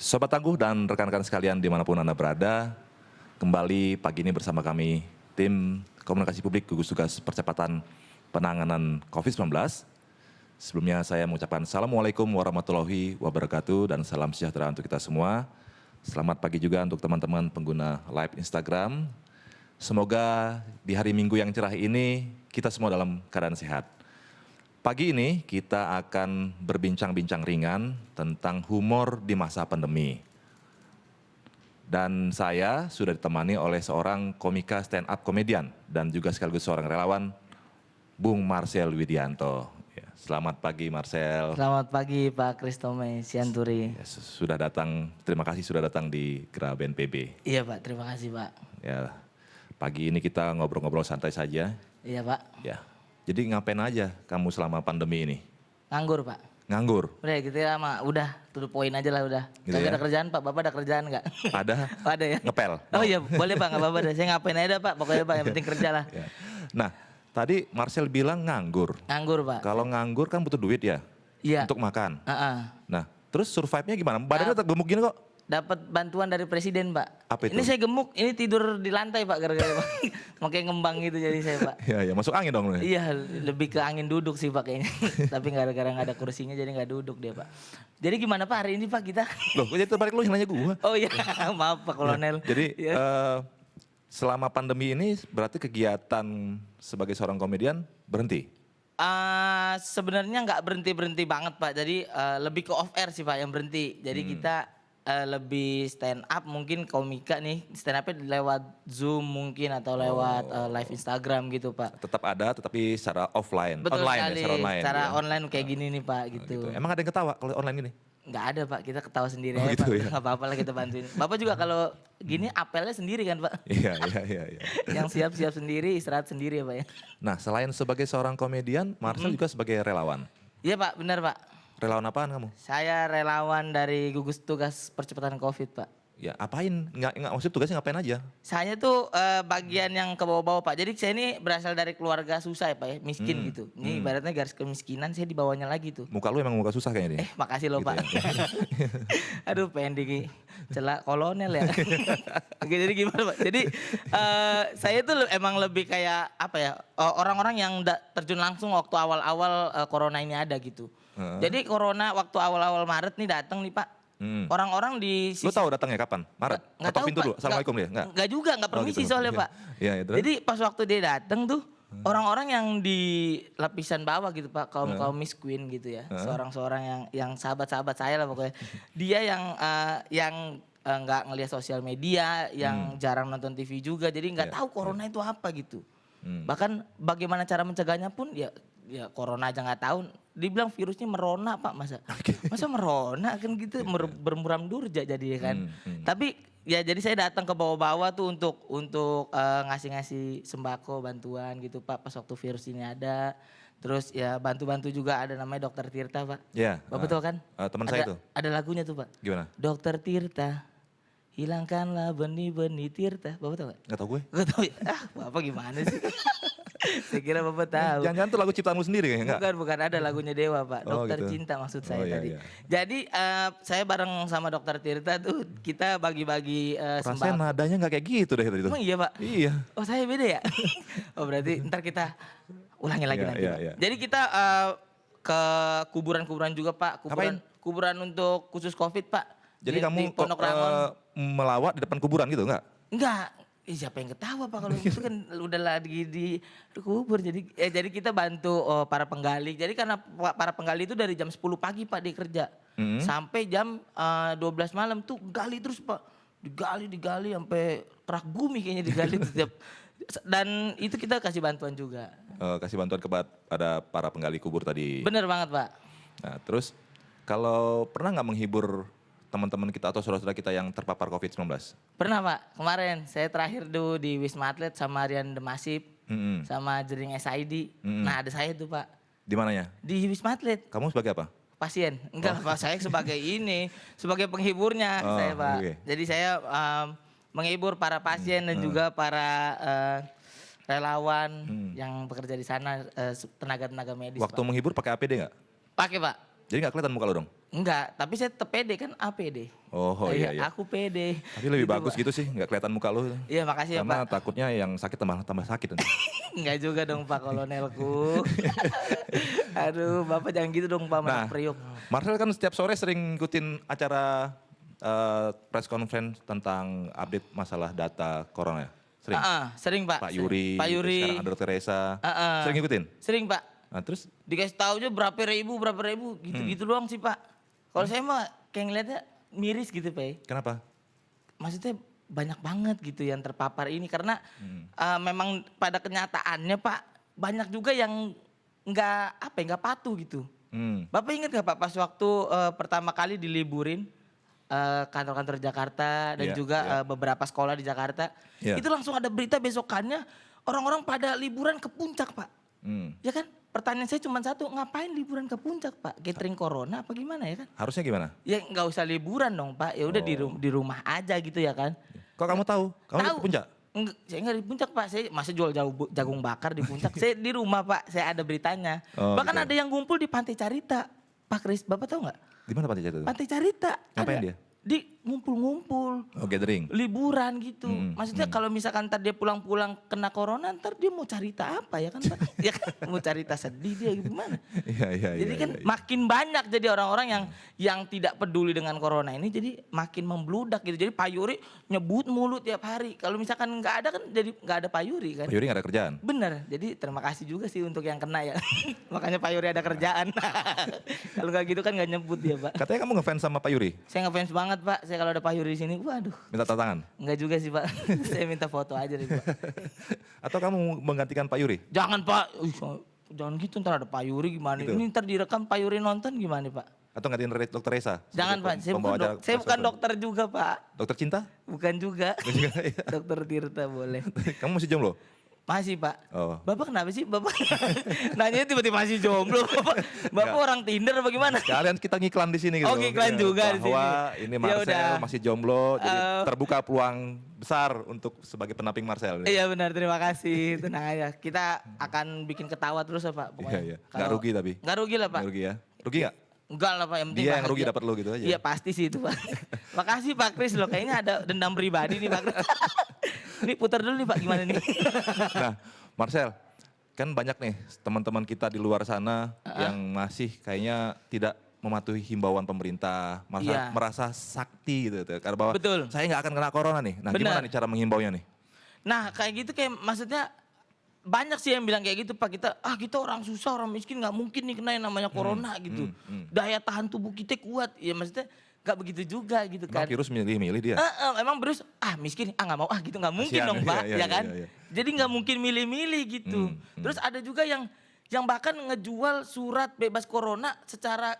Sobat Tangguh dan rekan-rekan sekalian dimanapun Anda berada, kembali pagi ini bersama kami, tim komunikasi publik gugus tugas percepatan penanganan COVID-19. Sebelumnya saya mengucapkan Assalamualaikum warahmatullahi wabarakatuh dan salam sejahtera untuk kita semua. Selamat pagi juga untuk teman-teman pengguna live Instagram. Semoga di hari Minggu yang cerah ini kita semua dalam keadaan sehat. Pagi ini kita akan berbincang-bincang ringan tentang humor di masa pandemi. Dan saya sudah ditemani oleh seorang komika stand up komedian dan juga sekaligus seorang relawan, Bung Marcel Widianto. Ya, selamat pagi Marcel. Selamat pagi Pak Kristome Sianturi. Ya, sudah datang, terima kasih sudah datang di GRA BNPB. Iya Pak, terima kasih Pak. Ya, pagi ini kita ngobrol-ngobrol santai saja. Iya Pak. Ya, jadi ngapain aja kamu selama pandemi ini? Nganggur Pak. Nganggur? Udah gitu ya mah, udah to the point aja lah udah. Gitu Gak ya? ada kerjaan Pak, Bapak ada kerjaan gak? Ada? Oh, ada ya? Ngepel? Oh iya boleh Pak, gak apa-apa deh. Saya ngapain aja dah Pak, pokoknya Pak yang penting kerja lah. Ya. Nah, tadi Marcel bilang nganggur. Nganggur Pak. Kalau nganggur kan butuh duit ya? Iya. Untuk makan. Heeh. Nah, terus survive-nya gimana? Badannya tetap gemuk gini kok? Dapat bantuan dari presiden Pak. Apa itu? Ini saya gemuk, ini tidur di lantai Pak gara-gara Pak. Makanya ngembang gitu jadi saya Pak. Iya, ya masuk angin dong. Iya, lebih ke angin duduk sih Pak kayaknya. Tapi gara-gara nggak ada kursinya jadi nggak duduk dia Pak. Jadi gimana Pak hari ini Pak kita? Loh, kok jadi terbalik lu yang nanya gua? Oh iya, maaf Pak Kolonel. Jadi Iya. selama pandemi ini berarti kegiatan sebagai seorang komedian berhenti? Sebenarnya nggak berhenti banget Pak. Jadi lebih ke off air sih Pak yang berhenti. Jadi kita lebih stand up mungkin komika nih stand upnya lewat Zoom mungkin atau lewat live Instagram gitu Pak. Tetap ada tetapi secara offline. Betul online sekali. ya, secara online. Secara gitu ya. online kayak gini nih Pak Oh, gitu. Emang ada yang ketawa kalau online gini? Nggak ada Pak, kita ketawa sendiri Oh, aja gitu Pak. ya? Nggak apa-apa lah kita bantuin. Bapak juga kalau gini apelnya sendiri kan Pak. Iya. Yang siap-siap sendiri, istirahat sendiri ya Pak ya. Nah, selain sebagai seorang komedian, Marcel juga sebagai relawan. Iya Pak, benar Pak. Relawan apaan kamu? Saya relawan dari gugus tugas percepatan COVID Pak. Ya, apain? Nggak maksud tugasnya ngapain aja? Saya tuh bagian yang ke bawah-bawah Pak. Jadi saya ini berasal dari keluarga susah ya Pak ya, miskin gitu. Ini ibaratnya garis kemiskinan saya di bawahnya lagi tuh. Muka lu emang muka susah kayaknya nih. Makasih loh Gitu Pak. ya. Aduh pengen celak kolonel ya. Oke jadi gimana Pak? Jadi saya tuh emang lebih kayak apa ya, orang-orang yang terjun langsung waktu awal-awal corona ini ada gitu. Jadi corona waktu awal-awal Maret nih datang nih Pak. Orang-orang di Lu tahu datangnya kapan? Maret? Nggak Ketok tahu, pintu Pak. dulu. Assalamualaikum dia? Nggak juga, nggak permisi gitu. soalnya Iya. Pak. Iya, terus? Jadi pas waktu dia datang tuh orang-orang yang di lapisan bawah gitu Pak, kaum miskin gitu ya, seorang-seorang yang sahabat-sahabat saya lah pokoknya. Dia yang nggak ngelihat sosial media, yang jarang nonton TV juga, jadi nggak tahu corona itu apa gitu. Bahkan bagaimana cara mencegahnya pun ya corona aja nggak tahu. Dibilang virusnya merona Pak, masa merona kan gitu bermuram durja jadi kan. Tapi ya jadi saya datang ke bawah-bawah tuh untuk ngasih-ngasih sembako bantuan gitu Pak pas waktu virus ini ada. Terus ya bantu-bantu juga ada namanya Dokter Tirta Pak. Iya. Bapak tahu kan? Teman saya tuh. Ada lagunya tuh Pak. Gimana? Dokter Tirta, hilangkanlah benih-benih Tirta. Bapak tahu gak? Nggak tahu gue. Gak tahu ya? Bapak gimana sih? Saya kira Bapak tahu. Jangan-jangan tuh lagu ciptaan lu sendiri kayaknya enggak? Bukan ada lagunya Dewa Pak. Oh, Dokter gitu. Cinta maksud saya Iya, tadi. iya. Jadi saya bareng sama Dokter Tirta tuh kita bagi-bagi Rasanya sembako. nadanya nggak kayak gitu deh tadi tuh. Emang iya Pak? Iya. Oh saya beda ya? Oh berarti ntar kita ulangi lagi Iya, nanti iya, Pak. iya. Jadi kita ke kuburan-kuburan juga Pak. Kuburan untuk khusus COVID Pak. Jadi Di kamu Pondok Rangon. melawat di depan kuburan gitu enggak? Enggak. Siapa yang ketawa Pak kalau itu kan udah lagi di kubur. Jadi kita bantu para penggali. Jadi karena para penggali itu dari jam 10 pagi Pak dia kerja. Sampai jam 12 malam tuh gali terus Pak. Digali sampai kerak bumi kayaknya digali setiap. Dan itu kita kasih bantuan juga. Kasih bantuan kepada para penggali kubur tadi. Bener banget Pak. Nah, terus kalau pernah nggak menghibur teman-teman kita atau saudara-saudara kita yang terpapar COVID-19? Pernah Pak, kemarin saya terakhir dulu di Wisma Atlet sama Rian Demasif, sama Jering SID. Nah ada saya tuh Pak, Di mananya? di Wisma Atlet, Kamu sebagai apa? pasien. Enggak Pak, saya sebagai sebagai penghiburnya saya Pak. oke. Jadi saya menghibur para pasien dan juga para relawan yang bekerja di sana, tenaga-tenaga medis Waktu Pak. menghibur pakai APD nggak? Pakai Pak. Jadi nggak kelihatan muka lo dong? Enggak, tapi saya tetap pede kan APD. Oh iya. Aku pede. Tapi lebih Gitu, bagus Pak. gitu sih, nggak kelihatan muka lo. Iya makasih ya Karena Pak. takutnya yang sakit tambah sakit nanti. Enggak juga dong Pak Kolonelku. Aduh Bapak jangan gitu dong Pak Nah, Anak Priok. Marcel kan setiap sore sering ngikutin acara press conference tentang update masalah data corona ya? Sering? Sering Pak. Pak Yuri, Pak Yuri. sekarang ada Dr. Teresa. Sering ngikutin? Sering Pak. Nah terus Dikasih tahu aja berapa ribu gitu-gitu doang sih Pak. Kalau saya mah kayak ngeliatnya miris gitu Pak. kenapa? Maksudnya banyak banget gitu yang terpapar ini karena memang pada kenyataannya Pak banyak juga yang nggak patuh gitu. Bapak ingat nggak Pak pas waktu pertama kali diliburin kantor-kantor Jakarta dan Iya, juga iya. beberapa sekolah di Jakarta, Iya. itu langsung ada berita besokannya orang-orang pada liburan ke puncak Pak. Ya kan? Pertanyaan saya cuma satu, ngapain liburan ke puncak Pak? Gathering corona apa gimana ya kan? Harusnya gimana? Ya nggak usah liburan dong Pak, ya udah di rumah aja gitu ya kan? Kok kamu tahu? Kamu Tahu. ke puncak? Enggak, saya nggak di puncak Pak, saya masih jual jagung bakar di puncak. Saya di rumah Pak, saya ada beritanya. Oh, Bahkan gitu. ada yang ngumpul di Pantai Carita. Pak Kris, Bapak tahu nggak? Di mana Pantai Jatuh? Pantai Carita. Ngapain ada dia? Di ngumpul-ngumpul. Oh gathering. Liburan gitu. Maksudnya kalau misalkan ntar dia pulang-pulang kena corona, ntar dia mau cerita apa ya kan Pak? Ya kan mau cerita sedih dia gimana? Iya. Jadi kan makin banyak jadi orang-orang yang tidak peduli dengan corona ini jadi makin membludak gitu. Jadi Pak Yuri nyebut mulu tiap hari. Kalau misalkan nggak ada kan jadi nggak ada Pak Yuri kan. Pak Yuri nggak ada kerjaan? Bener, jadi terima kasih juga sih untuk yang kena ya. Makanya Pak Yuri ada kerjaan. Kalau nggak gitu kan nggak nyebut dia Pak. Katanya kamu ngefans sama Pak Yuri? Saya ngefans banget Pak, saya kalau ada Pak Yuri di sini, waduh. Minta tantangan? Enggak juga sih Pak, saya minta foto aja deh Pak. Atau kamu menggantikan Pak Yuri? Jangan Pak, jangan gitu ntar ada Pak Yuri gimana. Gitu? Ini ntar direkam Pak Yuri nonton gimana Pak. Atau gantiin Dr. Teresa? Jangan Pak, saya Pembawa bukan, acara saya press bukan conference. dokter juga Pak. Dokter cinta? Bukan juga, Iya. dokter Tirta boleh. Kamu masih jomblo? Masih Pak. Oh. Bapak kenapa sih? Bapak nanya tiba-tiba masih jomblo. Bapak orang Tinder apa gimana? Kalian kita ngiklan di sini gitu. Oh, ngiklan juga di sini. Bahwa ini Ya Marcel udah. masih jomblo, jadi terbuka peluang besar untuk sebagai penamping Marcel. Iya benar, terima kasih. Tenang aja. Kita akan bikin ketawa terus ya Pak. Pokoknya. Iya. Nggak rugi tapi. Nggak rugi lah Pak. Nggak rugi ya? Rugi nggak? Enggak lah Pak, yang penting Dia yang bahagia. rugi dapat lo gitu aja. Iya pasti sih itu Pak. Makasih Pak Kris loh, kayaknya ada dendam pribadi nih Pak Kris. Ini putar dulu nih Pak, gimana nih? Nah, Marcel, kan banyak nih teman-teman kita di luar sana yang masih kayaknya tidak mematuhi himbauan pemerintah, Iya. merasa sakti gitu. Karena bahwa Betul. saya nggak akan kena corona nih. Nah, Benar. gimana nih cara menghimbaunya nih? Nah kayak gitu kayak maksudnya banyak sih yang bilang kayak gitu Pak, kita orang susah, orang miskin nggak mungkin nih kena yang namanya corona gitu. Daya tahan tubuh kita kuat, ya maksudnya nggak begitu juga gitu Emang kan. virus milih-milih dia? Emang terus miskin nggak mau gitu nggak mungkin Kasihan, dong Pak, iya, ya kan? iya. Jadi nggak mungkin milih-milih gitu. Terus ada juga yang bahkan ngejual surat bebas corona secara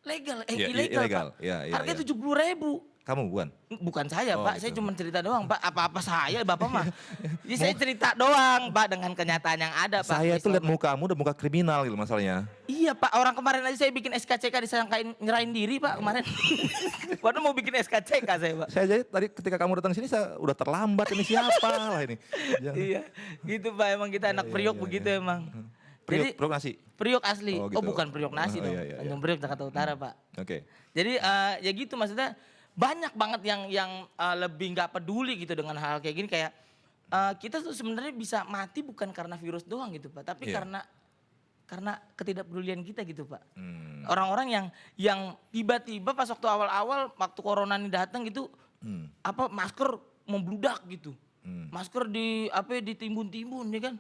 legal, Iya, ilegal ilegal. Pak. Iya, iya, Harganya iya. 70.000. Kamu bukan? Bukan saya Oh, Pak, saya gitu. cuma cerita doang Pak. Apa-apa saya Bapak mah. Jadi saya cerita doang Pak dengan kenyataan yang ada Pak. Saya itu lihat mukamu udah muka kriminal gitu masalahnya. Iya Pak, orang kemarin aja saya bikin SKCK disangkain nyerahin diri Pak kemarin. Padahal mau bikin SKCK saya Pak. Saya jadi tadi ketika kamu datang sini saya udah terlambat, ini siapa lah ini. Jangan. Iya, gitu Pak, emang kita anak Priok begitu emang. Jadi Priok nasi. Priok asli. Oh, Oh, gitu. bukan Priok nasi Oh, dong. iya, iya, Tanjung Priok Jakarta Utara Pak. Oke. Jadi ya gitu maksudnya banyak banget yang lebih nggak peduli gitu dengan hal kayak gini kayak kita tuh sebenarnya bisa mati bukan karena virus doang gitu Pak, tapi Iya. karena ketidakpedulian kita gitu Pak. Hmm. Orang-orang yang tiba-tiba pas waktu awal-awal waktu corona ini datang gitu masker membludak gitu. Masker ditimbun-timbun ya kan.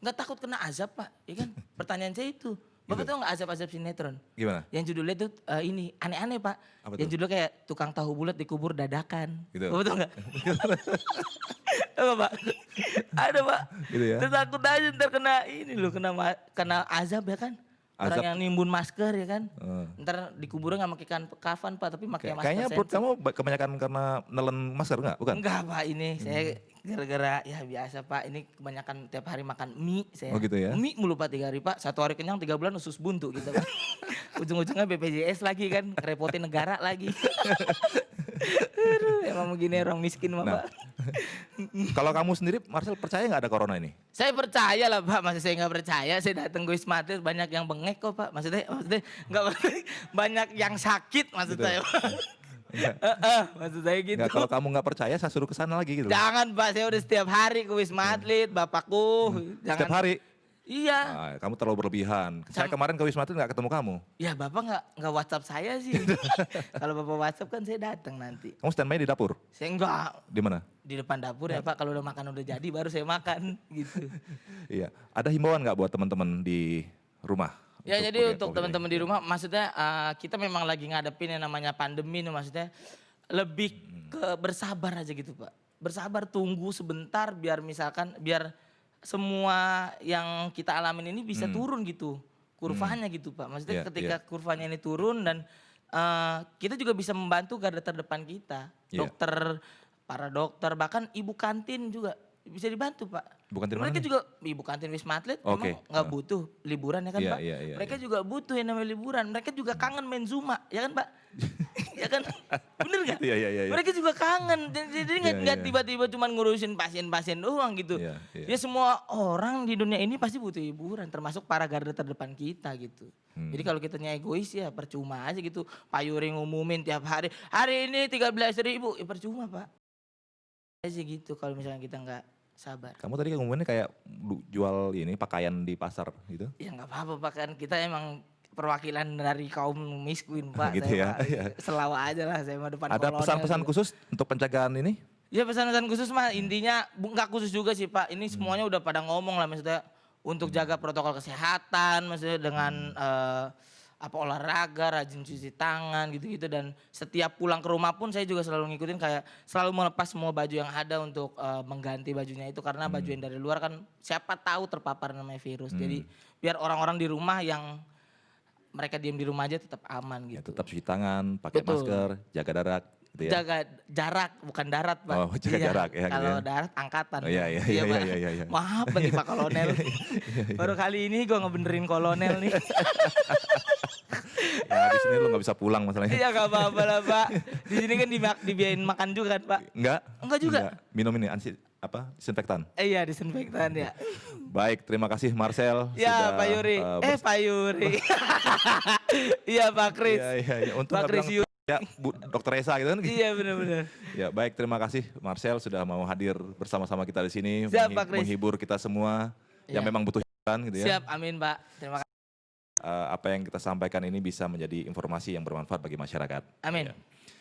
Nggak takut kena azab Pak, ya kan? Pertanyaan saya itu. Bapak tahu nggak azab-azab sinetron? Gimana? Yang judulnya tuh ini aneh-aneh Pak. Apa Yang tuh? judulnya kayak tukang tahu bulat dikubur dadakan. Gitu. Bapak tahu nggak? Tahu nggak, Pak? Ada Pak. Gitu ya. Terus takut aja ntar kena ini loh, kena azab ya kan? Orang Azab. yang nimbun masker ya kan? Eh. Ntar dikuburnya nggak pakai kafan Pak, tapi pakai masker. Kayaknya perut sensi. kamu kebanyakan karena nelen masker enggak? Bukan? Enggak Pak, ini saya gara-gara ya biasa Pak, ini kebanyakan tiap hari makan mie saya. Oh, gitu ya? Mie mulu Pak 3 hari Pak, 1 hari kenyang 3 bulan usus buntu gitu Pak. Ujung-ujungnya BPJS lagi kan, repotin negara lagi. Aduh, emang begini orang miskin mah Nah, Pak. Kalau kamu sendiri, Marcel, percaya nggak ada corona ini? Saya percaya lah Pak, masa saya nggak percaya, saya datang ke Wisma Atlet banyak yang bengek kok Pak, maksudnya nggak banyak yang sakit maksud Gitu. saya Pak. Enggak. Maksud saya gitu. Enggak, kalau kamu nggak percaya, saya suruh ke sana lagi gitu. Jangan Pak, saya udah setiap hari ke Wisma Atlet, bapakku. Jangan. Setiap hari? Iya. Ah, kamu terlalu berlebihan. Saya kemarin ke Wisma Atlet nggak ketemu kamu. Ya bapak nggak WhatsApp saya sih. Kalau bapak WhatsApp kan saya datang nanti. Kamu standby di dapur? Saya enggak Di mana? di depan dapur ya Pak. Kalau udah makan udah jadi baru saya makan gitu. Iya. Ada himbauan nggak buat teman-teman di rumah? Ya untuk jadi pakai untuk COVID teman-teman ini? di rumah, maksudnya kita memang lagi ngadepin yang namanya pandemi nih, maksudnya lebih ke bersabar aja gitu Pak. Bersabar, tunggu sebentar biar misalkan biar semua yang kita alamin ini bisa turun gitu kurvanya gitu Pak. Maksudnya Iya, ketika iya. kurvanya ini turun dan kita juga bisa membantu garda terdepan kita, Iya. dokter, para dokter, bahkan ibu kantin juga bisa dibantu Pak. Ibu kantin mana Mereka nih? juga ibu kantin Wisma Atlet Oke. memang nggak butuh liburan ya kan Iya, Pak. iya, iya, Mereka iya. juga butuh yang namanya liburan. Mereka juga kangen main Zuma ya kan Pak. Ya kan, bener nggak? Iya, iya, iya, iya. Mereka juga kangen. Jadi Iya, nggak iya. tiba-tiba cuma ngurusin pasien-pasien doang gitu. Iya, iya. Ya semua orang di dunia ini pasti butuh hiburan, termasuk para garda terdepan kita gitu. Jadi kalau kitanya egois ya percuma aja gitu. Pak Yuri ngumumin tiap hari ini 13.000, ya percuma Pak. Aja gitu kalau misalnya kita nggak sabar. Kamu tadi ngomongnya kayak jual ini pakaian di pasar gitu. Ya nggak apa-apa Pak, kan kita emang perwakilan dari kaum miskin Pak. Gitu Saya ya, mah iya. selawa aja lah saya mah depan Ada kolonel pesan-pesan juga. khusus untuk pencegahan ini? Ya pesan-pesan khusus mah intinya nggak khusus juga sih Pak. Ini semuanya udah pada ngomong lah, maksudnya untuk jaga protokol kesehatan, maksudnya dengan apa olahraga, rajin cuci tangan gitu-gitu, dan setiap pulang ke rumah pun saya juga selalu ngikutin kayak selalu melepas semua baju yang ada untuk mengganti bajunya itu, karena baju yang dari luar kan siapa tahu terpapar namanya virus. Jadi biar orang-orang di rumah yang mereka diam di rumah aja tetap aman Ya, gitu. tetap cuci tangan, pakai Betul. masker, jaga jarak gitu ya. Jaga jarak bukan darat Pak. Oh, jaga jarak ya, gitu Kalau ya. darat angkatan. Oh, iya, Pak. iya, iya, Pak. iya, iya, iya. Maaf nih Pak Kolonel. Baru kali ini gue ngebenerin kolonel nih. Ya di sini lu nggak bisa pulang masalahnya. Iya gak apa-apa lah Pak. Di sini kan dibiayain makan juga kan Pak. Enggak? Enggak juga? Minum ini disinfektan. Iya disinfektan ya. Baik, terima kasih Marcel. Ya Pak Yuri. Pak Yuri. Iya Pak Kris. Iya, iya, iya. Untung Pak nggak Kris bilang ya Bu Dokter Esa gitu kan. Iya benar-benar. Ya baik, terima kasih Marcel sudah mau hadir bersama-sama kita di sini. Siap, Pak Kris. Menghibur kita semua yang Iya. memang butuh hiburan gitu ya. Siap, amin Pak. Terima kasih. Apa yang kita sampaikan ini bisa menjadi informasi yang bermanfaat bagi masyarakat. Amin. Ya.